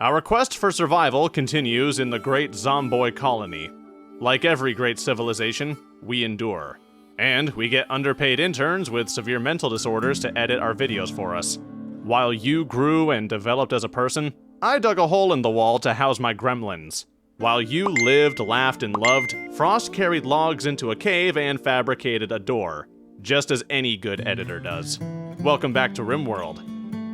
Our quest for survival continues in the great Zomboy colony. Like every great civilization, we endure. And we get underpaid interns with severe mental disorders to edit our videos for us. While you grew and developed as a person, I dug a hole in the wall to house my gremlins. While you lived, laughed, and loved, Frost carried logs into a cave and fabricated a door, just as any good editor does. Welcome back to Rimworld.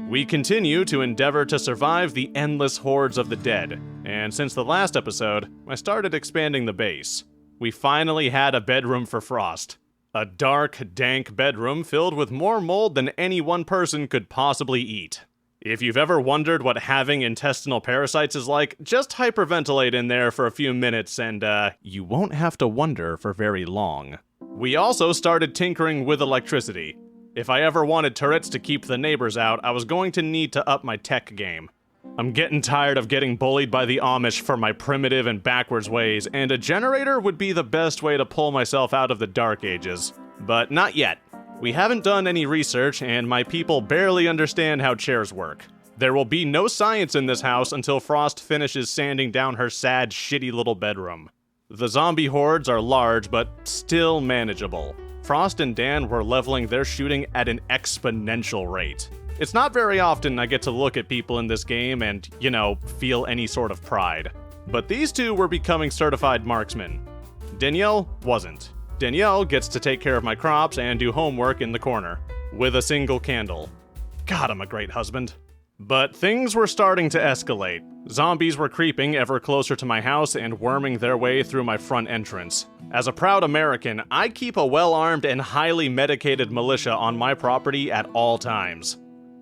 We continue to endeavor to survive the endless hordes of the dead, and since the last episode, I started expanding the base. We finally had a bedroom for Frost. A dark, dank bedroom filled with more mold than any one person could possibly eat. If you've ever wondered what having intestinal parasites is like, just hyperventilate in there for a few minutes and, you won't have to wonder for very long. We also started tinkering with electricity. If I ever wanted turrets to keep the neighbors out, I was going to need to up my tech game. I'm getting tired of getting bullied by the Amish for my primitive and backwards ways, and a generator would be the best way to pull myself out of the dark ages. But not yet. We haven't done any research, and my people barely understand how chairs work. There will be no science in this house until Frost finishes sanding down her sad, shitty little bedroom. The zombie hordes are large, but still manageable. Frost and Dan were leveling their shooting at an exponential rate. It's not very often I get to look at people in this game and, feel any sort of pride. But these two were becoming certified marksmen. Danielle wasn't. Danielle gets to take care of my crops and do homework in the corner, with a single candle. God, I'm a great husband. But things were starting to escalate. Zombies were creeping ever closer to my house and worming their way through my front entrance. As a proud American, I keep a well-armed and highly medicated militia on my property at all times.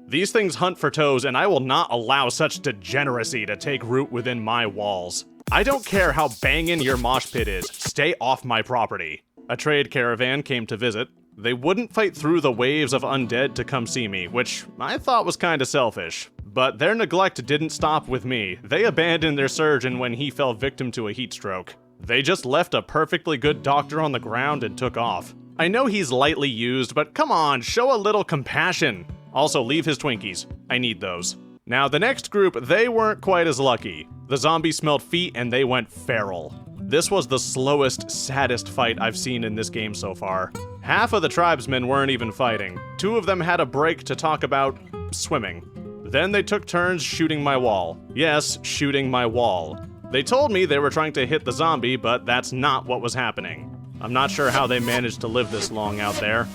These things hunt for toes, and I will not allow such degeneracy to take root within my walls. I don't care how bangin' your mosh pit is, stay off my property. A trade caravan came to visit. They wouldn't fight through the waves of undead to come see me, which I thought was kinda selfish. But their neglect didn't stop with me. They abandoned their surgeon when he fell victim to a heat stroke. They just left a perfectly good doctor on the ground and took off. I know he's lightly used, but come on, show a little compassion. Also, leave his Twinkies. I need those. Now, the next group, they weren't quite as lucky. The zombies smelled feet and they went feral. This was the slowest, saddest fight I've seen in this game so far. Half of the tribesmen weren't even fighting. 2 of them had a break to talk about swimming. Then they took turns shooting my wall. Yes, shooting my wall. They told me they were trying to hit the zombie, but that's not what was happening. I'm not sure how they managed to live this long out there.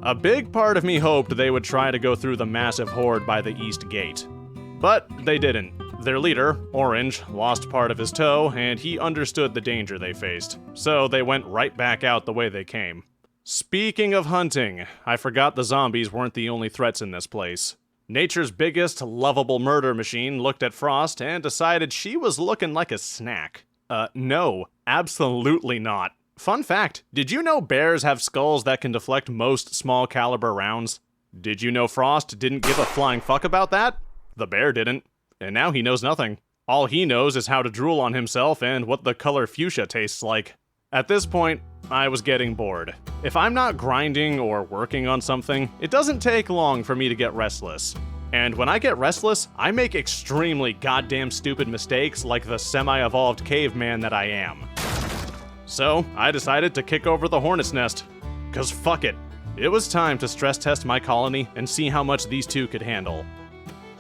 A big part of me hoped they would try to go through the massive horde by the east gate. But they didn't. Their leader, Orange, lost part of his toe, and he understood the danger they faced. So they went right back out the way they came. Speaking of hunting, I forgot the zombies weren't the only threats in this place. Nature's biggest, lovable murder machine looked at Frost and decided she was looking like a snack. No, absolutely not. Fun fact, did you know bears have skulls that can deflect most small caliber rounds? Did you know Frost didn't give a flying fuck about that? The bear didn't. And now he knows nothing. All he knows is how to drool on himself and what the color fuchsia tastes like. At this point, I was getting bored. If I'm not grinding or working on something, it doesn't take long for me to get restless. And when I get restless, I make extremely goddamn stupid mistakes like the semi-evolved caveman that I am. So, I decided to kick over the hornet's nest. 'Cause fuck it. It was time to stress test my colony and see how much these two could handle.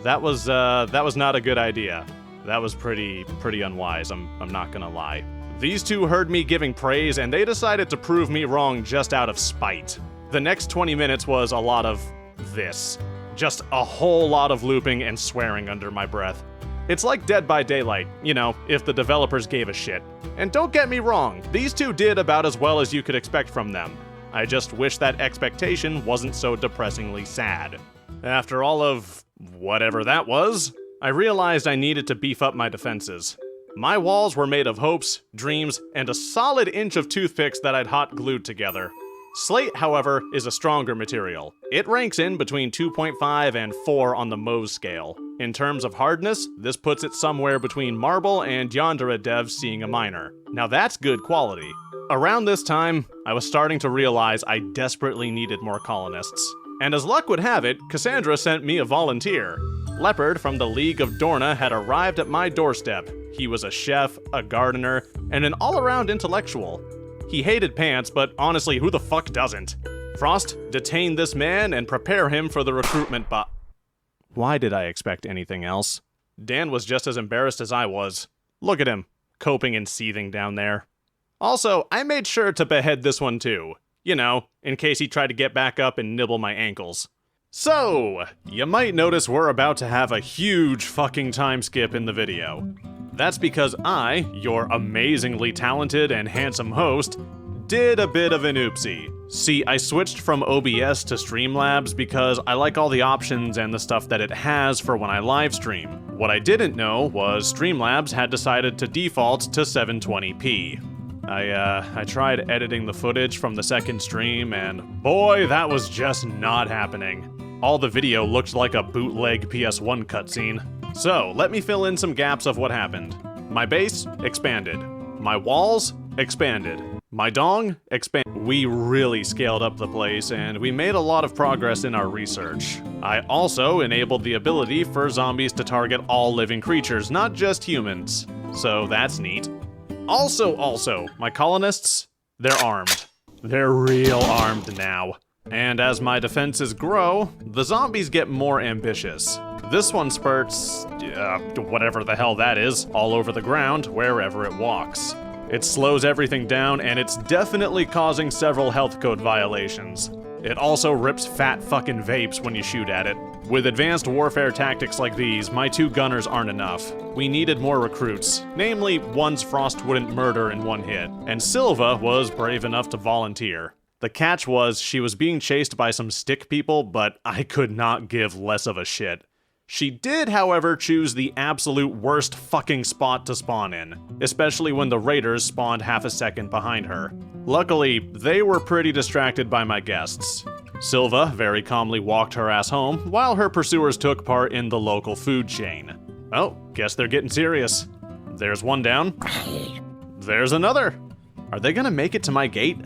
That was not a good idea. That was pretty unwise, I'm not gonna lie. These two heard me giving praise and they decided to prove me wrong just out of spite. The next 20 minutes was a lot of this. Just a whole lot of looping and swearing under my breath. It's like Dead by Daylight, if the developers gave a shit. And don't get me wrong, these two did about as well as you could expect from them. I just wish that expectation wasn't so depressingly sad. After all of whatever that was, I realized I needed to beef up my defenses. My walls were made of hopes, dreams, and a solid inch of toothpicks that I'd hot glued together. Slate, however, is a stronger material. It ranks in between 2.5 and 4 on the Mohs scale. In terms of hardness, this puts it somewhere between marble and Yandere devs seeing a minor. Now that's good quality. Around this time, I was starting to realize I desperately needed more colonists. And as luck would have it, Cassandra sent me a volunteer. Leopard from the League of Dorna had arrived at my doorstep. He was a chef, a gardener, and an all-around intellectual. He hated pants, but honestly, who the fuck doesn't? Frost, detain this man and prepare him for the recruitment Why did I expect anything else? Dan was just as embarrassed as I was. Look at him, coping and seething down there. Also, I made sure to behead this one too. You know, in case he tried to get back up and nibble my ankles. So, you might notice we're about to have a huge fucking time skip in the video. That's because I, your amazingly talented and handsome host, did a bit of an oopsie. See, I switched from OBS to Streamlabs because I like all the options and the stuff that it has for when I live stream. What I didn't know was Streamlabs had decided to default to 720p. I tried editing the footage from the second stream, and boy, that was just not happening. All the video looked like a bootleg PS1 cutscene. So, let me fill in some gaps of what happened. My base expanded. My walls expanded. My dong expanded. We really scaled up the place, and we made a lot of progress in our research. I also enabled the ability for zombies to target all living creatures, not just humans. So that's neat. Also, my colonists, they're armed. They're real armed now. And as my defenses grow, the zombies get more ambitious. This one spurts, whatever the hell that is, all over the ground, wherever it walks. It slows everything down, and it's definitely causing several health code violations. It also rips fat fucking vapes when you shoot at it. With advanced warfare tactics like these, my 2 gunners aren't enough. We needed more recruits, namely ones Frost wouldn't murder in one hit, and Silva was brave enough to volunteer. The catch was she was being chased by some stick people, but I could not give less of a shit. She did, however, choose the absolute worst fucking spot to spawn in, especially when the raiders spawned half a second behind her. Luckily, they were pretty distracted by my guests. Silva very calmly walked her ass home, while her pursuers took part in the local food chain. Oh, guess they're getting serious. There's one down. There's another. Are they gonna make it to my gate?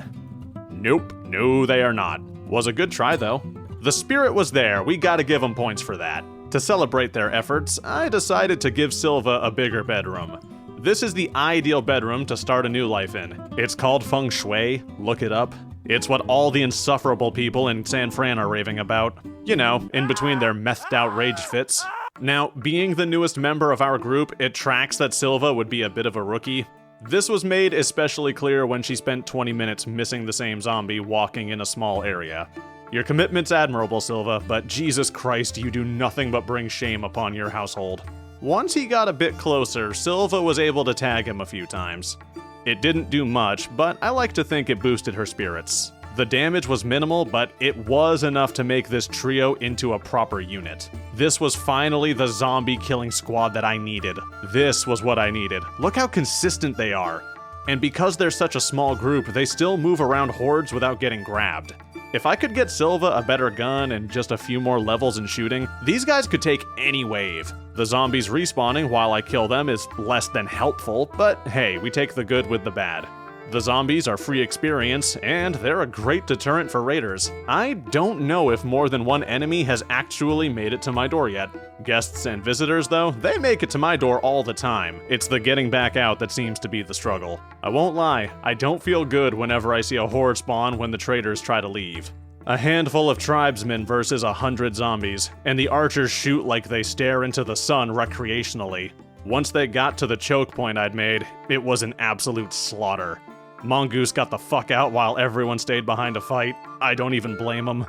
Nope, no they are not. Was a good try though. The spirit was there, we gotta give them points for that. To celebrate their efforts, I decided to give Silva a bigger bedroom. This is the ideal bedroom to start a new life in. It's called Feng Shui, look it up. It's what all the insufferable people in San Fran are raving about. You know, in between their methed out rage fits. Now, being the newest member of our group, it tracks that Silva would be a bit of a rookie. This was made especially clear when she spent 20 minutes missing the same zombie walking in a small area. Your commitment's admirable, Silva, but Jesus Christ, you do nothing but bring shame upon your household. Once he got a bit closer, Silva was able to tag him a few times. It didn't do much, but I like to think it boosted her spirits. The damage was minimal, but it was enough to make this trio into a proper unit. This was finally the zombie killing squad that I needed. This was what I needed. Look how consistent they are. And because they're such a small group, they still move around hordes without getting grabbed. If I could get Silva a better gun and just a few more levels in shooting, these guys could take any wave. The zombies respawning while I kill them is less than helpful, but hey, we take the good with the bad. The zombies are free experience, and they're a great deterrent for raiders. I don't know if more than one enemy has actually made it to my door yet. Guests and visitors, though, they make it to my door all the time. It's the getting back out that seems to be the struggle. I won't lie, I don't feel good whenever I see a horde spawn when the traders try to leave. A handful of tribesmen versus 100 zombies, and the archers shoot like they stare into the sun recreationally. Once they got to the choke point I'd made, it was an absolute slaughter. Mongoose got the fuck out while everyone stayed behind to fight. I don't even blame them.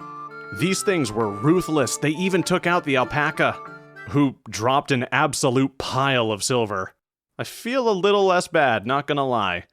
These things were ruthless. They even took out the alpaca, who dropped an absolute pile of silver. I feel a little less bad, not gonna lie.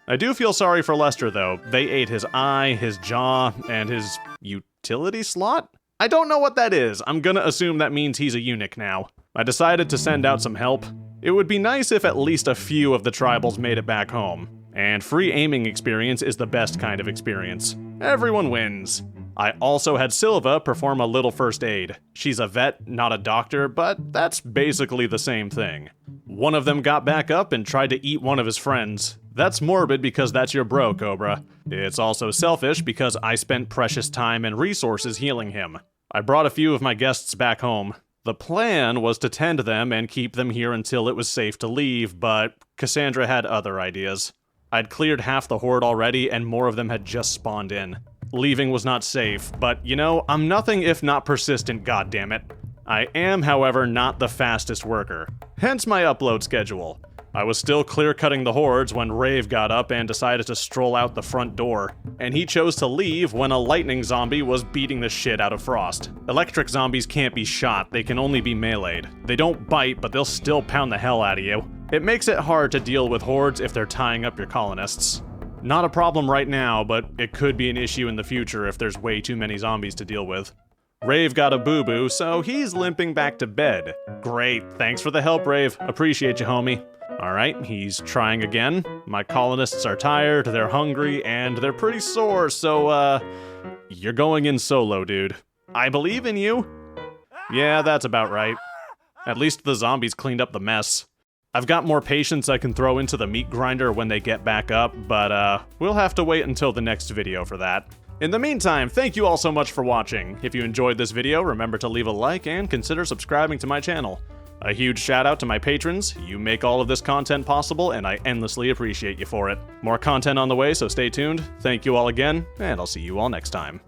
I do feel sorry for Lester though. They ate his eye, his jaw, and his utility slot? I don't know what that is. I'm gonna assume that means he's a eunuch now. I decided to send out some help. It would be nice if at least a few of the tribals made it back home. And free aiming experience is the best kind of experience. Everyone wins. I also had Silva perform a little first aid. She's a vet, not a doctor, but that's basically the same thing. One of them got back up and tried to eat one of his friends. That's morbid because that's your bro, Cobra. It's also selfish because I spent precious time and resources healing him. I brought a few of my guests back home. The plan was to tend them and keep them here until it was safe to leave, but Cassandra had other ideas. I'd cleared half the horde already, and more of them had just spawned in. Leaving was not safe, but you know, I'm nothing if not persistent, goddammit. I am, however, not the fastest worker, hence my upload schedule. I was still clear-cutting the hordes when Rave got up and decided to stroll out the front door, and he chose to leave when a lightning zombie was beating the shit out of Frost. Electric zombies can't be shot, they can only be meleeed. They don't bite, but they'll still pound the hell out of you. It makes it hard to deal with hordes if they're tying up your colonists. Not a problem right now, but it could be an issue in the future if there's way too many zombies to deal with. Rave got a boo-boo, so he's limping back to bed. Great, thanks for the help, Rave. Appreciate you, homie. Alright, he's trying again. My colonists are tired, they're hungry, and they're pretty sore, so, you're going in solo, dude. I believe in you. Yeah, that's about right. At least the zombies cleaned up the mess. I've got more patience I can throw into the meat grinder when they get back up, but, we'll have to wait until the next video for that. In the meantime, thank you all so much for watching. If you enjoyed this video, remember to leave a like and consider subscribing to my channel. A huge shout out to my patrons. You make all of this content possible, and I endlessly appreciate you for it. More content on the way, so stay tuned. Thank you all again, and I'll see you all next time.